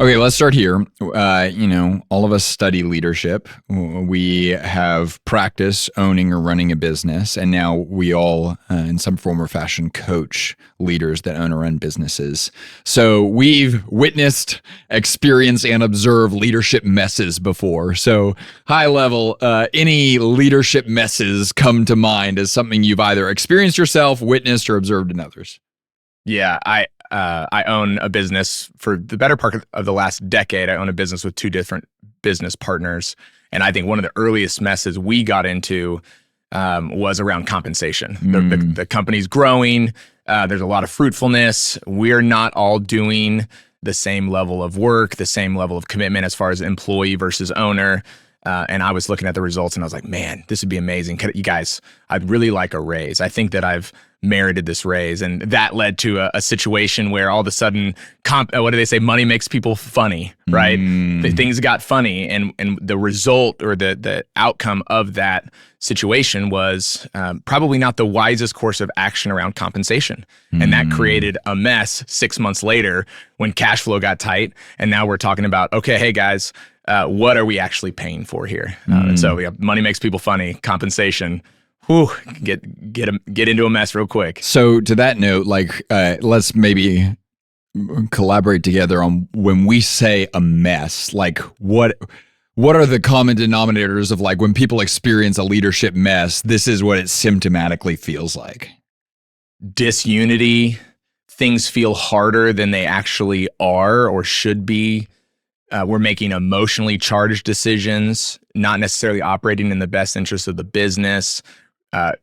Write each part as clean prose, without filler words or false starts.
Okay, let's start here. All of us study leadership. We have practice owning or running a business, and now we all, in some form or fashion, coach leaders that own or run businesses. So we've witnessed, experienced, and observed leadership messes before. So high level, any leadership messes come to mind as something you've either experienced yourself, witnessed, or observed in others? Yeah, I own a business for the better part of the last decade. I own a business with two different business partners. And I think one of the earliest messes we got into was around compensation. The company's growing. There's a lot of fruitfulness. We're not all doing the same level of work, the same level of commitment as far as employee versus owner. And I was looking at the results and I was like, man, this would be amazing. You guys, I'd really like a raise. I think that I've merited this raise. And that led to a situation where all of a sudden, what do they say? Money makes people funny, right? Things got funny. And the result or the outcome of that situation was probably not the wisest course of action around compensation. And that created a mess 6 months later when cash flow got tight. And now we're talking about, okay, hey guys, what are we actually paying for here? And so we have money makes people funny, compensation. Whew, get into a mess real quick. So to that note, let's maybe collaborate together on when we say a mess, like what are the common denominators of like when people experience a leadership mess, this is what it symptomatically feels like. Disunity, things feel harder than they actually are or should be. We're making emotionally charged decisions, not necessarily operating in the best interest of the business.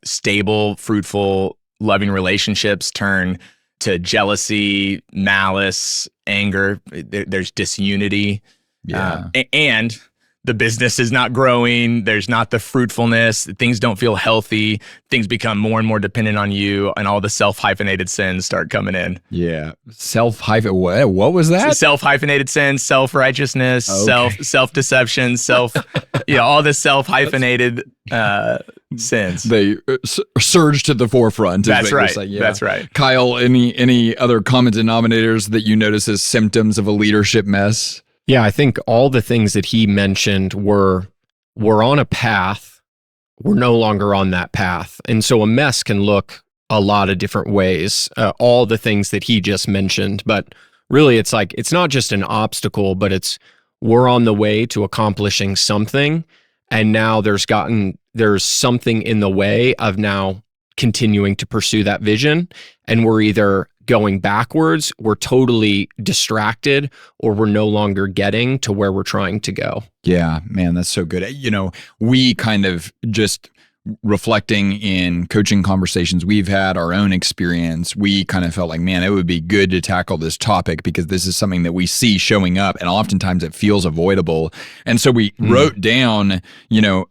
Stable, fruitful, loving relationships turn to jealousy, malice, anger. There's disunity. Yeah. And the business is not growing. There's not the fruitfulness. Things don't feel healthy. Things become more and more dependent on you, and all the self-hyphenated sins start coming in. Yeah. What was that? Self-hyphenated sins, self-righteousness, Okay. self-deception, all the self-hyphenated sins. They surge to the forefront. That's right. Yeah. That's right. Kyle, any other common denominators that you notice as symptoms of a leadership mess? Yeah, I think all the things that he mentioned we're on a path. We're no longer on that path. And so a mess can look a lot of different ways, all the things that he just mentioned. But really, it's like, it's not just an obstacle, but we're on the way to accomplishing something. And now there's something in the way of now continuing to pursue that vision. And we're either going backwards, we're totally distracted, or we're no longer getting to where we're trying to go. Yeah, man, that's so good. We kind of just reflecting in coaching conversations we've had, our own experience, we kind of felt like, man, it would be good to tackle this topic because this is something that we see showing up and oftentimes it feels avoidable. And so we wrote down,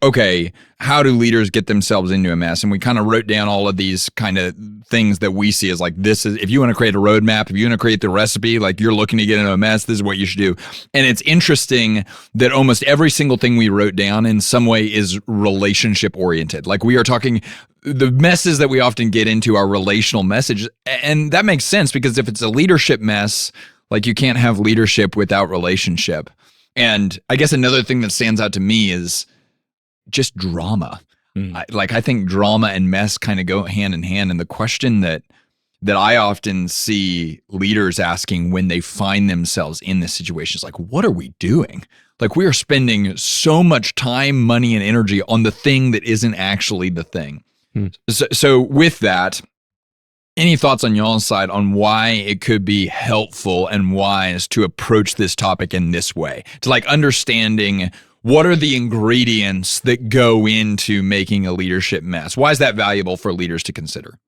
okay, how do leaders get themselves into a mess? And we kind of wrote down all of these kind of things that we see as like, this is, if you want to create a roadmap, if you want to create the recipe, like you're looking to get into a mess, this is what you should do. And it's interesting that almost every single thing we wrote down in some way is relationship oriented. Like we are talking, the messes that we often get into are relational messages. And that makes sense because if it's a leadership mess, like you can't have leadership without relationship. And I guess another thing that stands out to me is just drama. I think drama and mess kind of go hand in hand. And the question that I often see leaders asking when they find themselves in this situation is like, what are we doing? Like we are spending so much time, money, and energy on the thing that isn't actually the thing. So with that, any thoughts on y'all's side on why it could be helpful and wise to approach this topic in this way? To like understanding what are the ingredients that go into making a leadership mess? Why is that valuable for leaders to consider?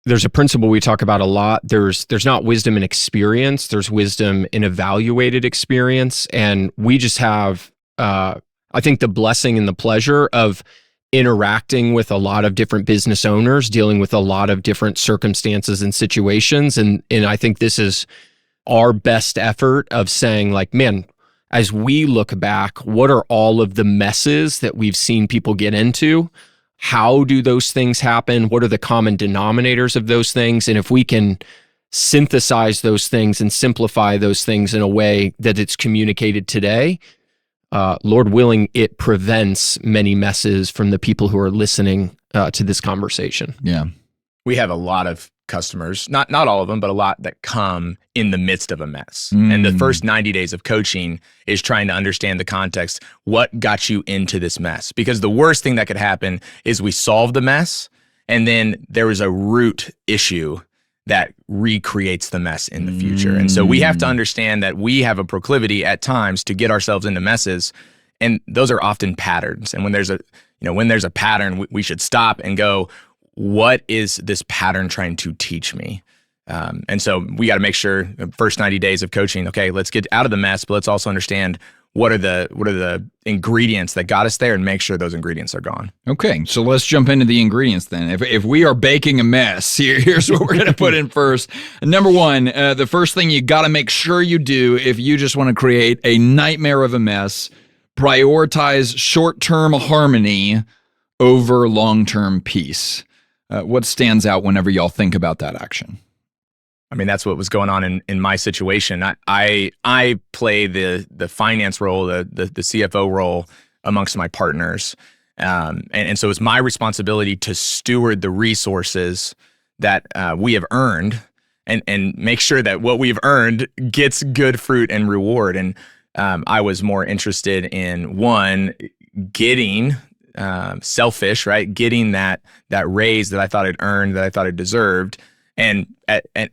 There's a principle we talk about a lot. There's not wisdom in experience. There's wisdom in evaluated experience. And we just have, I think, the blessing and the pleasure of interacting with a lot of different business owners, dealing with a lot of different circumstances and situations. And I think this is our best effort of saying like, man, as we look back, what are all of the messes that we've seen people get into? How do those things happen? What are the common denominators of those things? And if we can synthesize those things and simplify those things in a way that it's communicated today, Lord willing, it prevents many messes from the people who are listening to this conversation. Yeah. We have a lot of customers, not all of them, but a lot that come in the midst of a mess. And the first 90 days of coaching is trying to understand the context. What got you into this mess? Because the worst thing that could happen is we solve the mess and then there was a root issue that recreates the mess in the future. And so we have to understand that we have a proclivity at times to get ourselves into messes, and those are often patterns. And when there's a pattern, we should stop and go, what is this pattern trying to teach me? And so we got to make sure the first 90 days of coaching, okay, let's get out of the mess, but let's also understand what are the ingredients that got us there and make sure those ingredients are gone. Okay, so let's jump into the ingredients then. If we are baking a mess, here's what we're going to put in first. Number one, the first thing you got to make sure you do if you just want to create a nightmare of a mess, prioritize short-term harmony over long-term peace. What stands out whenever y'all think about that action? I mean, that's what was going on in my situation. I play the finance role, the CFO role amongst my partners. And so it's my responsibility to steward the resources that we have earned and make sure that what we've earned gets good fruit and reward. And I was more interested in, one, getting selfish, right? Getting that raise that I thought I'd earned, that I thought I deserved, and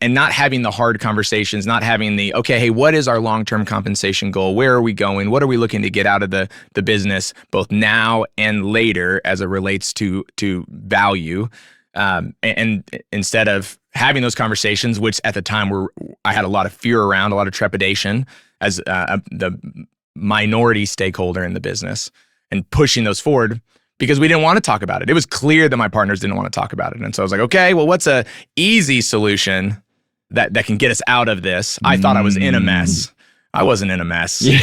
not having the hard conversations, not having the, okay, hey, what is our long-term compensation goal? Where are we going? What are we looking to get out of the business, both now and later, as it relates to value? And instead of having those conversations, which at the time I had a lot of fear around, a lot of trepidation as the minority stakeholder in the business, and pushing those forward, because we didn't want to talk about it. It was clear that my partners didn't want to talk about it. And so I was like, okay, well, what's a easy solution that can get us out of this? I thought I was in a mess. I wasn't in a mess. Made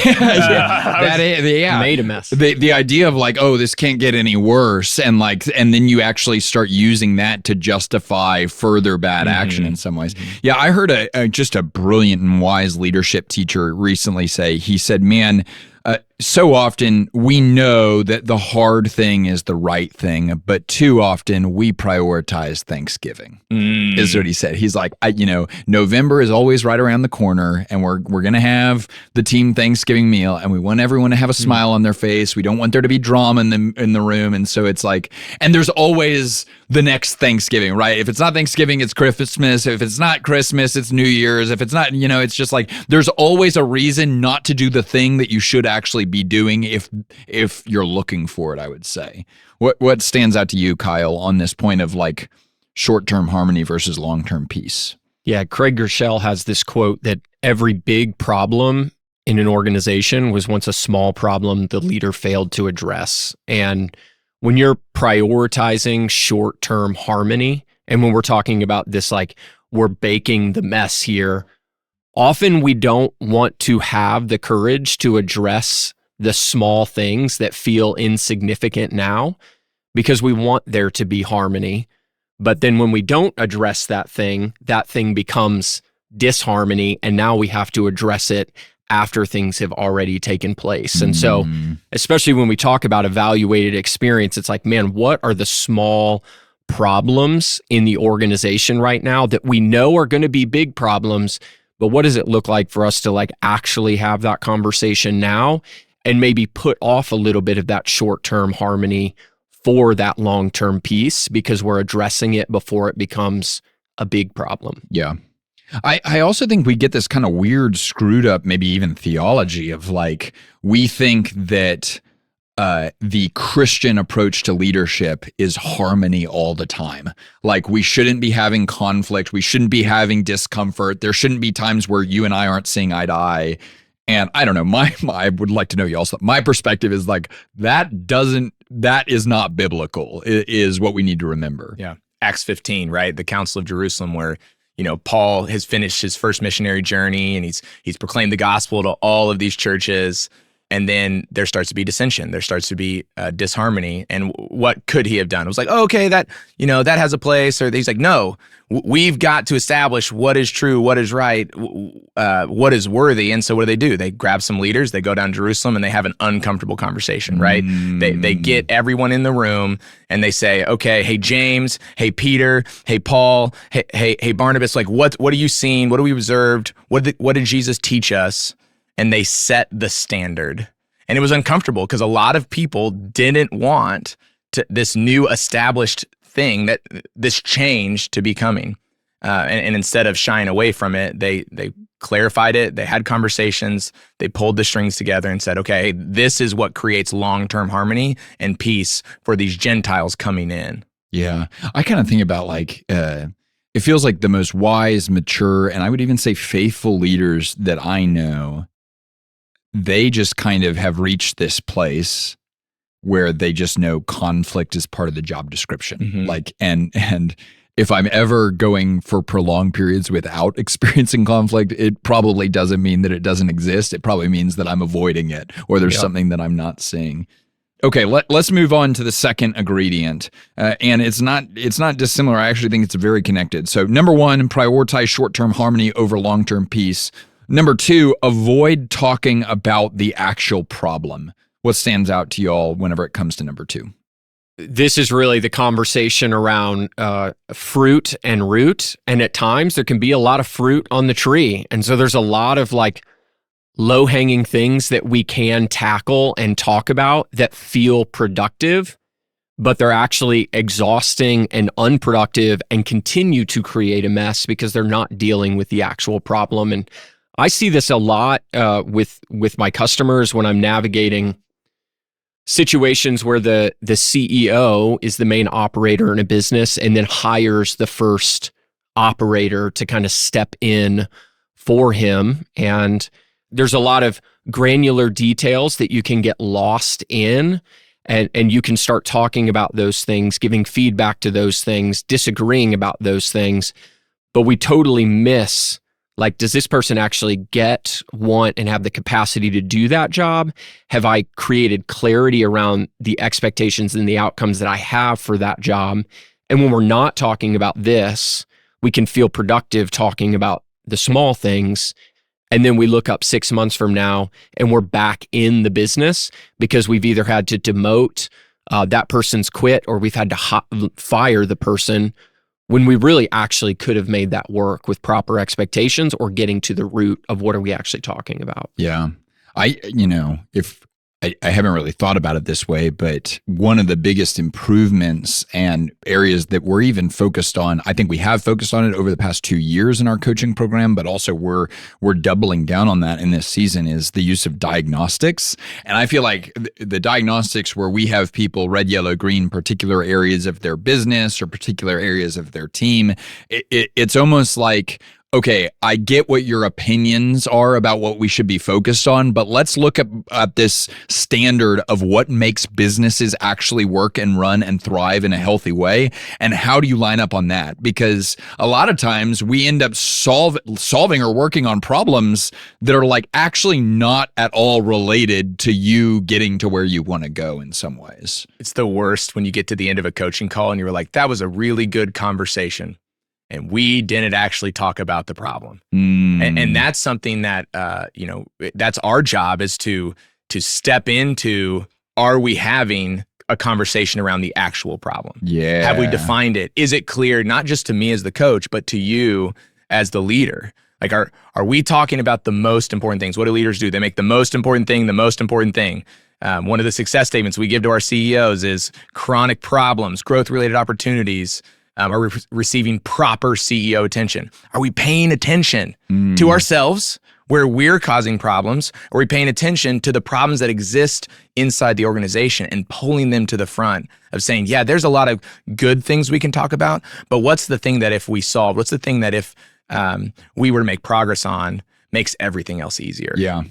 a mess. The idea of like, oh, this can't get any worse, and then you actually start using that to justify further bad action in some ways. Yeah, I heard just a brilliant and wise leadership teacher recently say, he said, man, so often we know that the hard thing is the right thing, but too often we prioritize Thanksgiving, is what he said. He's like, November is always right around the corner, and we're going to have the team Thanksgiving meal, and we want everyone to have a smile on their face. We don't want there to be drama in the room. And so it's like, and there's always the next Thanksgiving, right? If it's not Thanksgiving, it's Christmas. If it's not Christmas, it's New Year's. If it's not, it's just like, there's always a reason not to do the thing that you should actually be doing if you're looking for it, I would say. What stands out to you, Kyle, on this point of like short-term harmony versus long-term peace? Yeah, Craig Gershell has this quote that every big problem in an organization was once a small problem the leader failed to address. And when you're prioritizing short-term harmony, and when we're talking about this, like we're baking the mess here, often we don't want to have the courage to address the small things that feel insignificant now, because we want there to be harmony. But then when we don't address that thing becomes disharmony, and now we have to address it after things have already taken place. And so, especially when we talk about evaluated experience, it's like, man, what are the small problems in the organization right now that we know are going to be big problems, but what does it look like for us to like actually have that conversation now and maybe put off a little bit of that short-term harmony for that long-term peace, because we're addressing it before it becomes a big problem. Yeah. I also think we get this kind of weird, screwed up, maybe even theology of like, we think that the Christian approach to leadership is harmony all the time. Like, we shouldn't be having conflict. We shouldn't be having discomfort. There shouldn't be times where you and I aren't seeing eye to eye. And I don't know, I would like to know y'all's. My perspective is like, that is not biblical, is what we need to remember. Yeah. Acts 15, right? The Council of Jerusalem, where Paul has finished his first missionary journey, and he's proclaimed the gospel to all of these churches. And then there starts to be dissension. There starts to be disharmony. And what could he have done? It was like, oh, okay, that has a place. Or he's like, no, we've got to establish what is true, what is right, what is worthy. And so what do? They grab some leaders, they go down to Jerusalem, and they have an uncomfortable conversation, right? They get everyone in the room and they say, okay, hey, James, hey, Peter, hey, Paul, hey, Barnabas, like what are you seeing? What have we observed? What did Jesus teach us? And they set the standard. And it was uncomfortable because a lot of people didn't want this new established thing, this change to be coming. And instead of shying away from it, they clarified it. They had conversations. They pulled the strings together and said, okay, this is what creates long-term harmony and peace for these Gentiles coming in. Yeah. I kind of think about like, it feels like the most wise, mature, and I would even say faithful leaders that I know, they just kind of have reached this place where they just know conflict is part of the job description. Mm-hmm. Like, and if I'm ever going for prolonged periods without experiencing conflict, it probably doesn't mean that it doesn't exist. It probably means that I'm avoiding it, or there's something that I'm not seeing. Okay, let's move on to the second ingredient, and it's not dissimilar. I actually think it's very connected. So, number one, prioritize short-term harmony over long-term peace. Number two, avoid talking about the actual problem. What stands out to y'all whenever it comes to number two? This is really the conversation around fruit and root. And at times there can be a lot of fruit on the tree. And so there's a lot of like low-hanging things that we can tackle and talk about that feel productive, but they're actually exhausting and unproductive and continue to create a mess because they're not dealing with the actual problem. And I see this a lot with my customers when I'm navigating situations where the CEO is the main operator in a business and then hires the first operator to kind of step in for him. And there's a lot of granular details that you can get lost in, and you can start talking about those things, giving feedback to those things, disagreeing about those things. But we totally miss, like, does this person actually get, want, and have the capacity to do that job? Have I created clarity around the expectations and the outcomes that I have for that job? And when we're not talking about this, we can feel productive talking about the small things. And then we look up 6 months from now and we're back in the business because we've either had to demote that person's quit, or we've had to fire the person, when we really actually could have made that work with proper expectations or getting to the root of what are we actually talking about. Yeah. I haven't really thought about it this way, but one of the biggest improvements and areas that we're even focused on, I think we have focused on it over the past 2 years in our coaching program, but also we're doubling down on that in this season, is the use of diagnostics. And I feel like the diagnostics where we have people red, yellow, green, particular areas of their business or particular areas of their team, it's almost like, okay, I get what your opinions are about what we should be focused on, but let's look at this standard of what makes businesses actually work and run and thrive in a healthy way. And how do you line up on that? Because a lot of times we end up solving or working on problems that are like actually not at all related to you getting to where you want to go in some ways. It's the worst when you get to the end of a coaching call and you're like, that was a really good conversation, and we didn't actually talk about the problem. And that's something that, that's our job, is to step into, are we having a conversation around the actual problem? Yeah. Have we defined it? Is it clear, not just to me as the coach, but to you as the leader? Like, are we talking about the most important things? What do leaders do? They make the most important thing the most important thing. One of the success statements we give to our CEOs is chronic problems, growth-related opportunities. Are we receiving proper CEO attention? Are we paying attention to ourselves where we're causing problems? Are we paying attention to the problems that exist inside the organization and pulling them to the front of saying, yeah, there's a lot of good things we can talk about, but what's the thing that if we solve, what's the thing that if we were to make progress on, makes everything else easier? Yeah.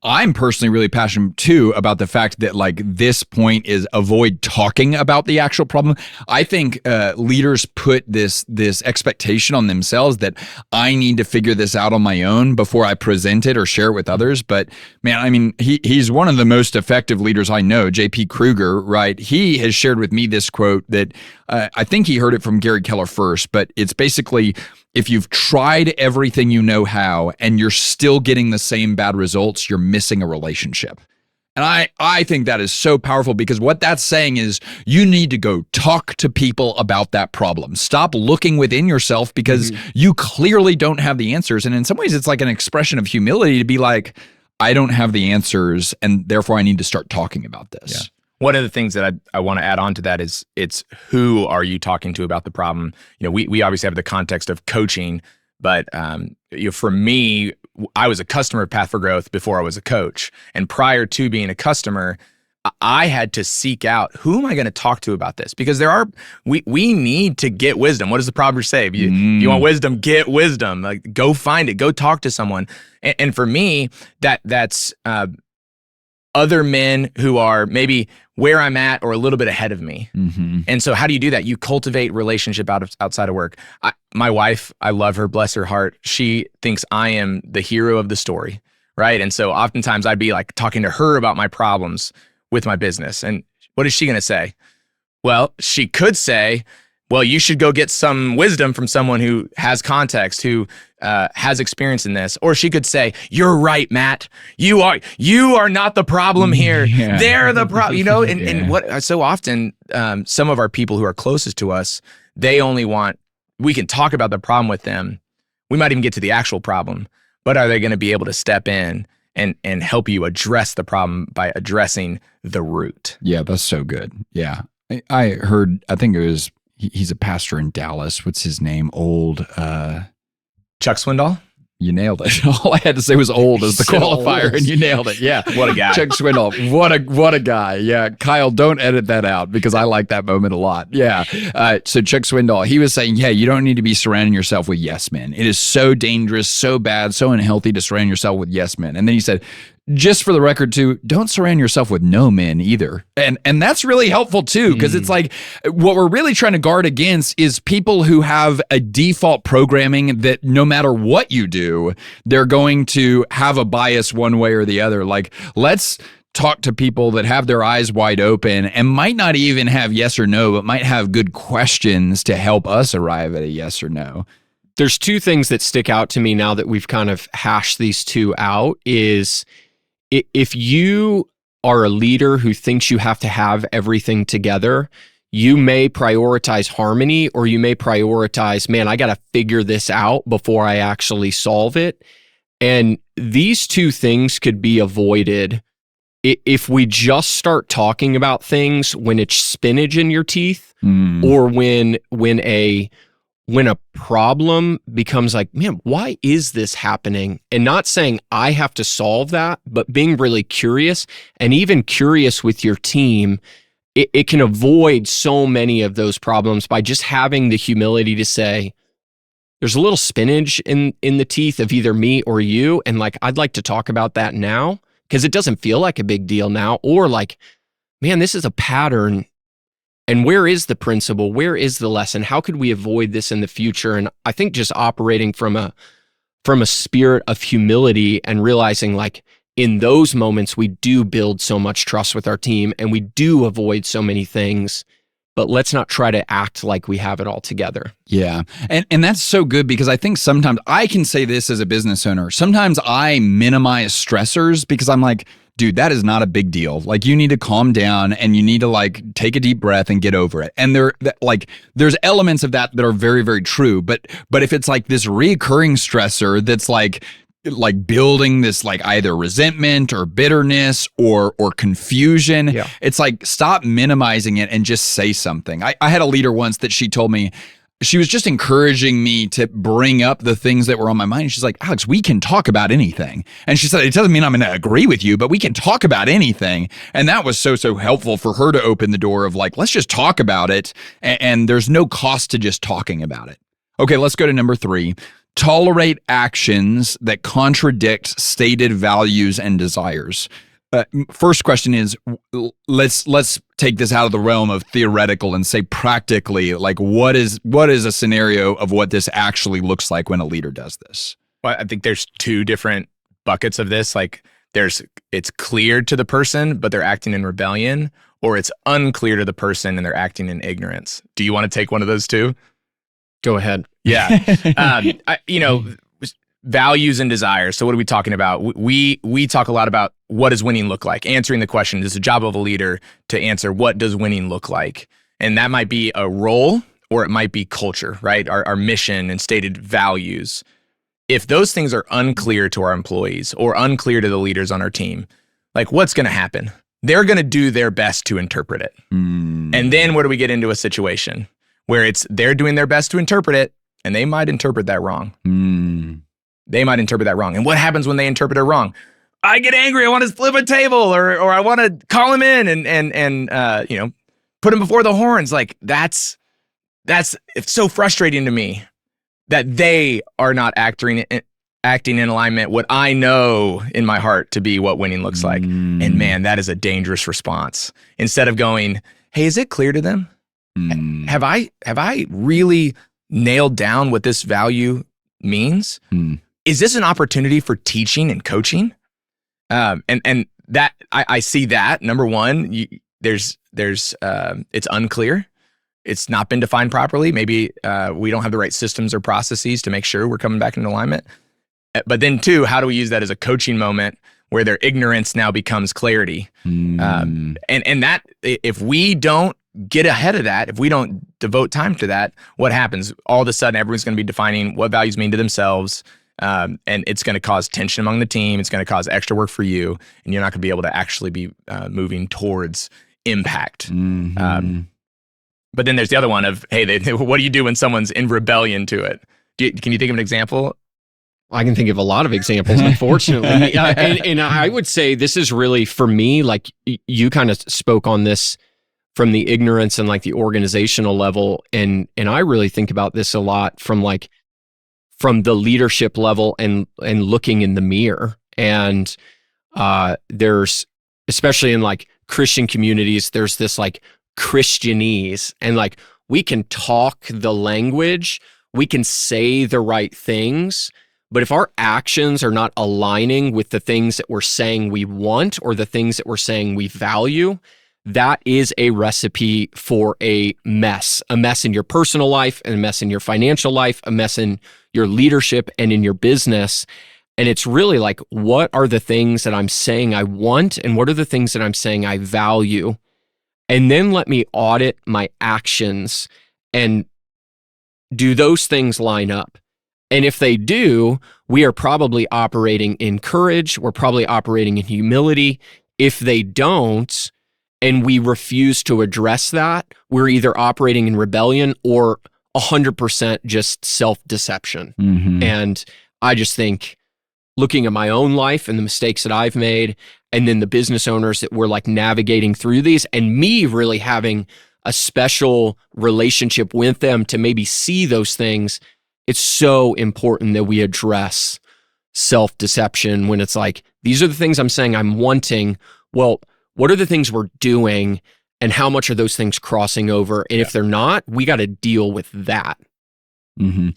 I'm personally really passionate too about the fact that like this point is avoid talking about the actual problem. I think leaders put this expectation on themselves that I need to figure this out on my own before I present it or share it with others. But man, I mean, he's one of the most effective leaders I know, J.P. Kruger, right? He has shared with me this quote that I think he heard it from Gary Keller first, but it's basically, if you've tried everything you know how and you're still getting the same bad results, you're missing a relationship. And I think that is so powerful, because what that's saying is you need to go talk to people about that problem. Stop looking within yourself, because you clearly don't have the answers. And in some ways, it's like an expression of humility to be like, I don't have the answers, and therefore I need to start talking about this. Yeah. One of the things that I want to add on to that is it's who are you talking to about the problem? You know, we obviously have the context of coaching, but for me, I was a customer of Path for Growth before I was a coach. And prior to being a customer, I had to seek out, who am I going to talk to about this? Because we need to get wisdom. What does the Proverbs say? If you want wisdom, get wisdom. Like, go find it, go talk to someone. And for me, that's other men who are maybe where I'm at or a little bit ahead of me. And so how do you do that? You cultivate relationship outside of work. My wife, I love her, bless her heart. She thinks I am the hero of the story, right? And so oftentimes I'd be like talking to her about my problems with my business. And what is she going to say? Well, she could say, well, you should go get some wisdom from someone who has context, who has experience in this. Or she could say, you're right, Matt. You are not the problem here. Yeah. They're the problem, you know? And what so often, some of our people who are closest to us, they only want, we can talk about the problem with them. We might even get to the actual problem, but are they going to be able to step in and help you address the problem by addressing the root? Yeah, that's so good. Yeah. I heard, I think it was, he's a pastor in Dallas. What's his name? Chuck Swindoll? You nailed it. All I had to say was old as the qualifier, and you nailed it. Yeah. What a guy. Chuck Swindoll. What a guy. Yeah. Kyle, don't edit that out, because I like that moment a lot. Yeah. So Chuck Swindoll, he was saying, yeah, you don't need to be surrounding yourself with yes men. It is so dangerous, so bad, so unhealthy to surround yourself with yes men. And then he said, just for the record too, don't surround yourself with no men either. And that's really helpful too, because it's like what we're really trying to guard against is people who have a default programming that no matter what you do, they're going to have a bias one way or the other. Like, let's talk to people that have their eyes wide open and might not even have yes or no, but might have good questions to help us arrive at a yes or no. There's two things that stick out to me now that we've kind of hashed these two out is, if you are a leader who thinks you have to have everything together, you may prioritize harmony, or you may prioritize, man, I got to figure this out before I actually solve it. And these two things could be avoided if we just start talking about things when it's spinach in your teeth, or when a problem becomes like, man, why is this happening? And not saying I have to solve that, but being really curious, and even curious with your team, it can avoid so many of those problems by just having the humility to say, there's a little spinach in the teeth of either me or you, and like, I'd like to talk about that now, because it doesn't feel like a big deal now, or like, man, this is a pattern. And where is the principle? Where is the lesson? How could we avoid this in the future? And I think just operating from a spirit of humility and realizing, like, in those moments, we do build so much trust with our team and we do avoid so many things, but let's not try to act like we have it all together. Yeah. And that's so good, because I think sometimes I can say this as a business owner. Sometimes I minimize stressors because I'm like, dude, that is not a big deal. Like, you need to calm down and you need to like take a deep breath and get over it. And there's elements of that are very, very true. But if it's like this recurring stressor that's like building this like either resentment or bitterness or confusion, it's like, stop minimizing it and just say something. I had a leader once that she told me, she was just encouraging me to bring up the things that were on my mind. And she's like, Alex, we can talk about anything. And she said, it doesn't mean I'm going to agree with you, but we can talk about anything. And that was so helpful for her to open the door of like, let's just talk about it. And there's no cost to just talking about it. Okay, let's go to number 3. tolerate actions that contradict stated values and desires. First question is, let's take this out of the realm of theoretical and say practically, like what is a scenario of what this actually looks like when a leader does this? Well, I think there's two different buckets of this. Like it's clear to the person, but they're acting in rebellion, or it's unclear to the person and they're acting in ignorance. Do you want to take one of those two? Go ahead. Yeah. Values and desires. So what are we talking about? We talk a lot about what does winning look like? Answering the question, it's the job of a leader to answer what does winning look like? And that might be a role or it might be culture, right? Our mission and stated values. If those things are unclear to our employees or unclear to the leaders on our team, like what's going to happen? They're going to do their best to interpret it. And then where do we get into a situation where they're doing their best to interpret it and they might interpret that wrong. They might interpret that wrong. And what happens when they interpret it wrong? I get angry. I want to flip a table or I want to call him in and put him before the horns. Like it's so frustrating to me that they are not acting in alignment what I know in my heart to be what winning looks like. And man, that is a dangerous response. Instead of going, hey, is it clear to them? Have I really nailed down what this value means? Is this an opportunity for teaching and coaching? And that I see that number one, it's unclear. It's not been defined properly. Maybe we don't have the right systems or processes to make sure we're coming back into alignment. But then two, how do we use that as a coaching moment where their ignorance now becomes clarity? And that if we don't get ahead of that, if we don't devote time to that, what happens? All of a sudden, everyone's going to be defining what values mean to themselves. And it's going to cause tension among the team. It's going to cause extra work for you. And you're not going to be able to actually be moving towards impact. But then there's the other one of, hey, what do you do when someone's in rebellion to it? Can you think of an example? I can think of a lot of examples, unfortunately. And I would say this is really, for me, like you kind of spoke on this from the ignorance and like the organizational level. And I really think about this a lot from the leadership level and looking in the mirror. And there's, especially in like Christian communities, there's this like Christianese, and like we can talk the language, we can say the right things, but if our actions are not aligning with the things that we're saying we want or the things that we're saying we value, that is a recipe for a mess in your personal life, and a mess in your financial life, a mess in your leadership and in your business. And it's really like, what are the things that I'm saying I want, and what are the things that I'm saying I value? And then let me audit my actions, and do those things line up? And if they do, we are probably operating in courage. We're probably operating in humility. If they don't, and we refuse to address that, we're either operating in rebellion or 100% just self-deception. And I just think, looking at my own life and the mistakes that I've made, and then the business owners that were like navigating through these, and me really having a special relationship with them to maybe see those things, it's so important that we address self-deception when it's like, these are the things I'm saying I'm wanting. Well, what are the things we're doing, and how much are those things crossing over? And if they're not, we got to deal with that. In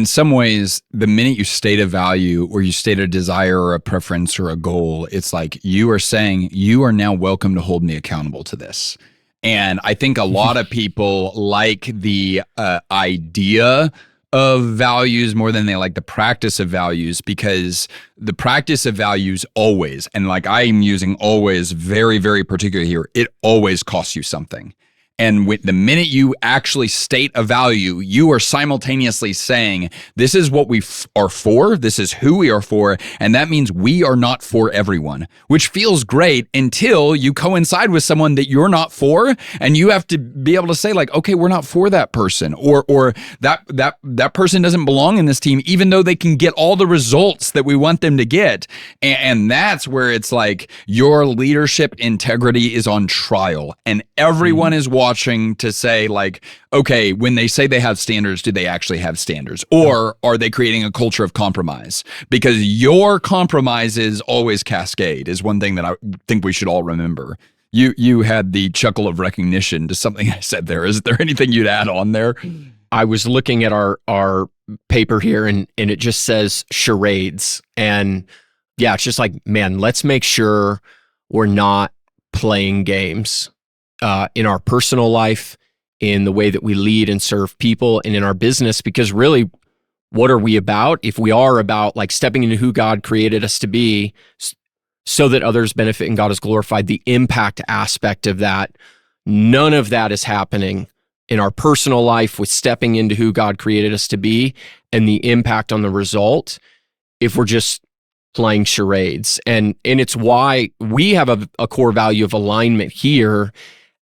some ways, the minute you state a value or you state a desire or a preference or a goal, it's like you are saying, you are now welcome to hold me accountable to this. And I think a lot of people like the idea of values more than they like the practice of values, because the practice of values always, and like I'm using always very, very particular here, it always costs you something. And with the minute you actually state a value, you are simultaneously saying, this is what we are for, this is who we are for, and that means we are not for everyone, which feels great until you coincide with someone that you're not for, and you have to be able to say like, okay, we're not for that person, or that person doesn't belong in this team, even though they can get all the results that we want them to get. And that's where it's like your leadership integrity is on trial, and everyone is watching watching to say like, okay, when they say they have standards, do they actually have standards? Or are they creating a culture of compromise? Because your compromises always cascade is one thing that I think we should all remember. You had the chuckle of recognition to something I said there. Is there anything you'd add on there? I was looking at our paper here and it just says charades. And yeah, it's just like, man, let's make sure we're not playing games in our personal life, in the way that we lead and serve people, and in our business. Because really, what are we about? If we are about like stepping into who God created us to be so that others benefit and God is glorified, the impact aspect of that, none of that is happening in our personal life with stepping into who God created us to be and the impact on the result if we're just playing charades. And it's why we have a core value of alignment here.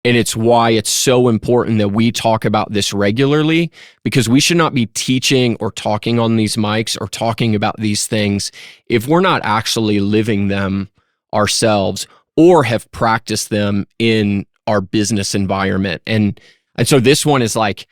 And it's why it's so important that we talk about this regularly, because we should not be teaching or talking on these mics or talking about these things if we're not actually living them ourselves or have practiced them in our business environment. And so this one is like,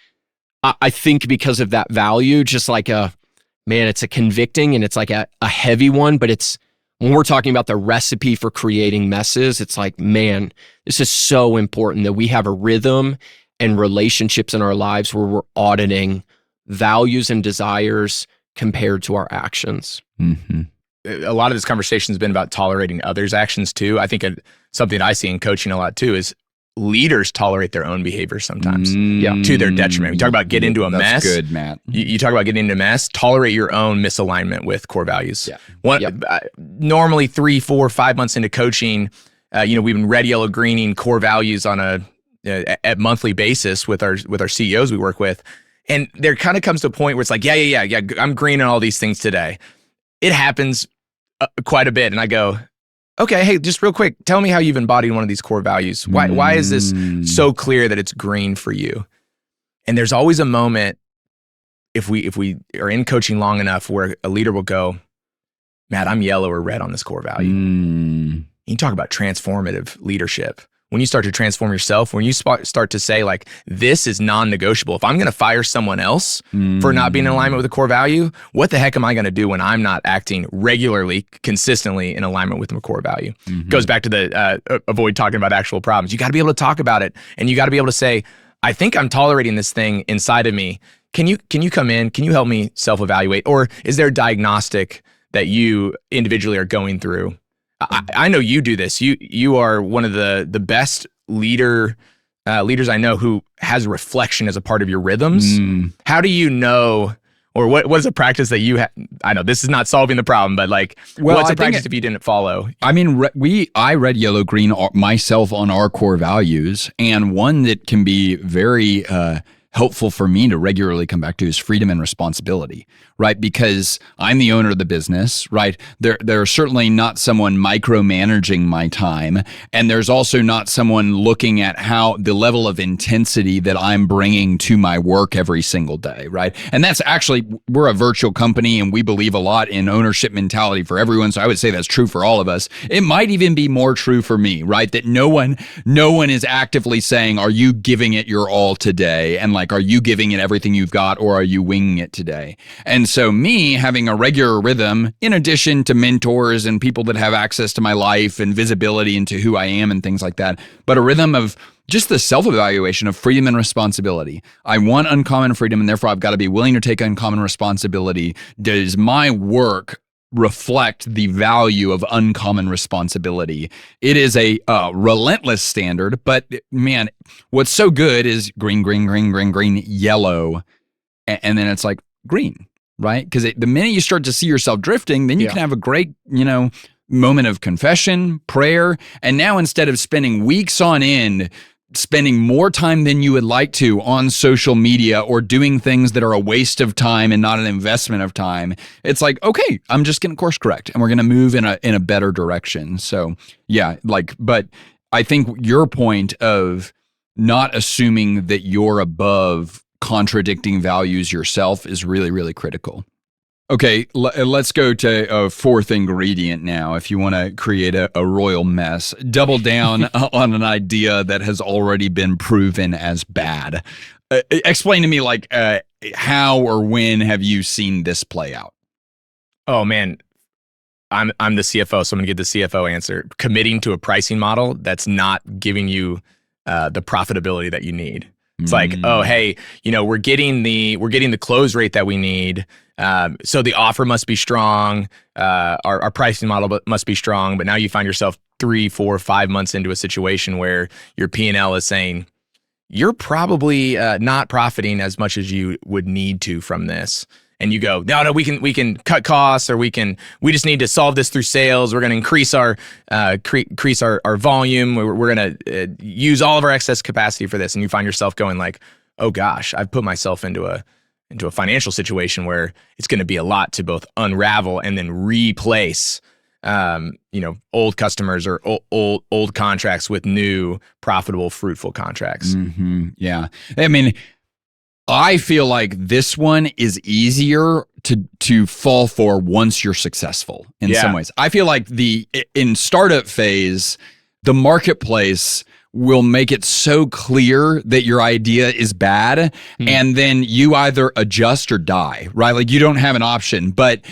I think because of that value, just like it's a convicting and it's like a heavy one, but it's, when we're talking about the recipe for creating messes, it's like, man, this is so important that we have a rhythm and relationships in our lives where we're auditing values and desires compared to our actions. Mm-hmm. A lot of this conversation has been about tolerating others' actions too. I think something I see in coaching a lot too is leaders tolerate their own behavior sometimes to their detriment. We talk about get into a mess. That's good, Matt. You talk about getting into a mess, tolerate your own misalignment with core values. Yeah. Normally 3, 4, 5 months into coaching, we've been red, yellow, greening core values on a monthly basis with our CEOs we work with. And there kind of comes to a point where it's like, yeah, I'm green on all these things today. It happens quite a bit. And I go, okay, hey, just real quick, tell me how you've embodied one of these core values. Why is this so clear that it's green for you? And there's always a moment, if we are in coaching long enough, where a leader will go, Matt, I'm yellow or red on this core value. You talk about transformative leadership. When you start to transform yourself, when you start to say like, this is non-negotiable. If I'm going to fire someone else for not being in alignment with a core value, what the heck am I going to do when I'm not acting regularly, consistently in alignment with my core value? Goes back to the avoid talking about actual problems. You got to be able to talk about it, and you got to be able to say, I think I'm tolerating this thing inside of me. Can you come in? Can you help me self-evaluate? Or is there a diagnostic that you individually are going through? I know you do this. You are one of the best leaders I know who has reflection as a part of your rhythms. How do you know, or what is a practice that you have? I know this is not solving the problem, but like, what's a practice if you didn't follow? I mean, I read yellow, green myself on our core values, and one that can be very helpful for me to regularly come back to is freedom and responsibility, right? Because I'm the owner of the business, right? There's certainly not someone micromanaging my time. And there's also not someone looking at how the level of intensity that I'm bringing to my work every single day, right? And that's actually, we're a virtual company and we believe a lot in ownership mentality for everyone. So I would say that's true for all of us. It might even be more true for me, right? That no one is actively saying, are you giving it your all today? And like, are you giving it everything you've got, or are you winging it today? And so me having a regular rhythm, in addition to mentors and people that have access to my life and visibility into who I am and things like that, but a rhythm of just the self-evaluation of freedom and responsibility. I want uncommon freedom, and therefore I've got to be willing to take uncommon responsibility. Does my work reflect the value of uncommon responsibility? It is a relentless standard, but man, what's so good is green, yellow, and then it's like green, right? Because the minute you start to see yourself drifting, then you can have a great, moment of confession, prayer, and now instead of spending weeks on end spending more time than you would like to on social media or doing things that are a waste of time and not an investment of time, it's like, okay, I'm just going to course correct and we're going to move in a better direction. So yeah, but I think your point of not assuming that you're above contradicting values yourself is really, really critical. Okay, let's go to a fourth ingredient now. If you want to create a royal mess, double down on an idea that has already been proven as bad. Explain to me, like, how or when have you seen this play out? Oh man, I'm the CFO, so I'm gonna give the CFO answer. Committing to a pricing model that's not giving you the profitability that you need. It's like, oh, hey, we're getting the close rate that we need. So the offer must be strong. Our pricing model must be strong. But now you find yourself 3, 4, 5 months into a situation where your P&L is saying you're probably not profiting as much as you would need to from this. And you go, no, we can cut costs, or we just need to solve this through sales. We're going to increase our volume. We're going to use all of our excess capacity for this. And you find yourself going like, oh gosh, I've put myself into a financial situation where it's going to be a lot to both unravel and then replace, old customers or old contracts with new, profitable, fruitful contracts. Mm-hmm. Yeah. I mean, I feel like this one is easier to fall for once you're successful in some ways. I feel like in startup phase, the marketplace will make it so clear that your idea is bad, and then you either adjust or die, right? Like, you don't have an option. But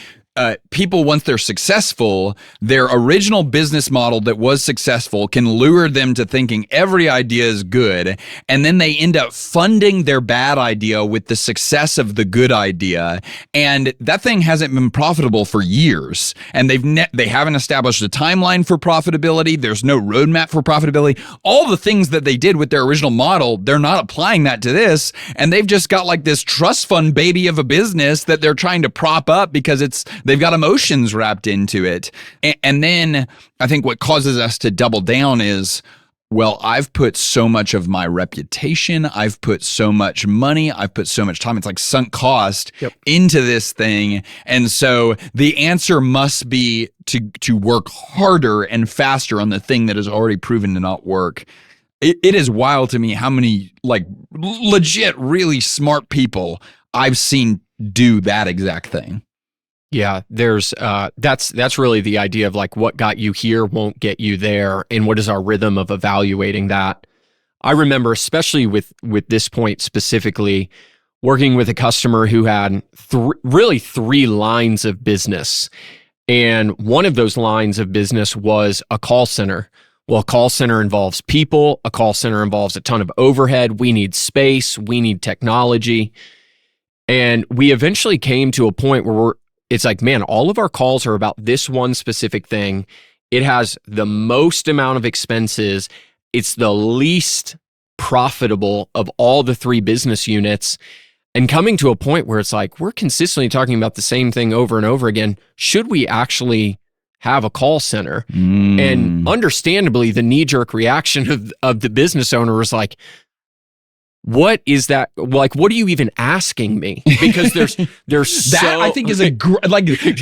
people, once they're successful, their original business model that was successful can lure them to thinking every idea is good, and then they end up funding their bad idea with the success of the good idea, and that thing hasn't been profitable for years, and they haven't established a timeline for profitability. There's no roadmap for profitability. All the things that they did with their original model, they're not applying that to this, and they've just got like this trust fund baby of a business that they're trying to prop up because they've got emotions wrapped into it. And then I think what causes us to double down is, well, I've put so much of my reputation, I've put so much money, I've put so much time. It's like sunk cost into this thing. And so the answer must be to work harder and faster on the thing that has already proven to not work. It is wild to me how many like legit, really smart people I've seen do that exact thing. Yeah, there's that's really the idea of like, what got you here won't get you there, and what is our rhythm of evaluating that. I remember, especially with this point specifically, working with a customer who had really three lines of business, and one of those lines of business was a call center. Well, a call center involves people. A call center involves a ton of overhead. We need space. We need technology. And we eventually came to a point where it's like, man, all of our calls are about this one specific thing. It has the most amount of expenses. It's the least profitable of all the three business units. And coming to a point where it's like, we're consistently talking about the same thing over and over again. Should we actually have a call center? And understandably, the knee-jerk reaction of the business owner was like, what is that? Like, what are you even asking me? Because there's that I think is like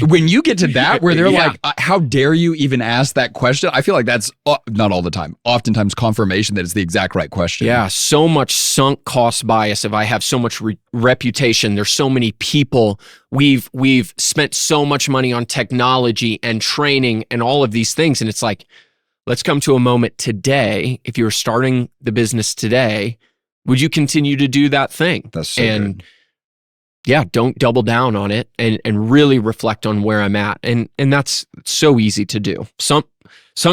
when you get to that where they're like, how dare you even ask that question? I feel like that's not all the time. Oftentimes confirmation that it's the exact right question. Yeah, so much sunk cost bias. If I have so much reputation, there's so many people. We've spent so much money on technology and training and all of these things, and it's like, let's come to a moment today. If you were starting the business today, would you continue to do that thing? That's so good. Yeah, don't double down on it and really reflect on where I'm at. And that's so easy to do. Sunk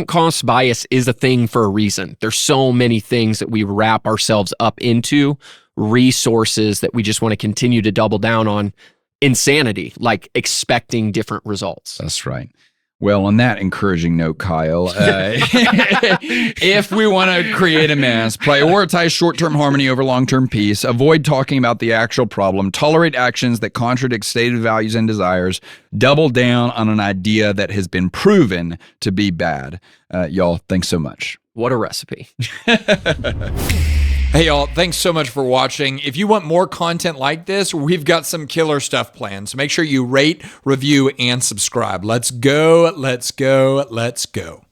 cost bias is a thing for a reason. There's so many things that we wrap ourselves up into, resources that we just want to continue to double down on. Insanity, like expecting different results. That's right. Well, on that encouraging note, Kyle, if we want to create a mess, prioritize short-term harmony over long-term peace, avoid talking about the actual problem, tolerate actions that contradict stated values and desires, double down on an idea that has been proven to be bad. Y'all, thanks so much. What a recipe. Hey, y'all, thanks so much for watching. If you want more content like this, we've got some killer stuff planned. So make sure you rate, review, and subscribe. Let's go, let's go, let's go.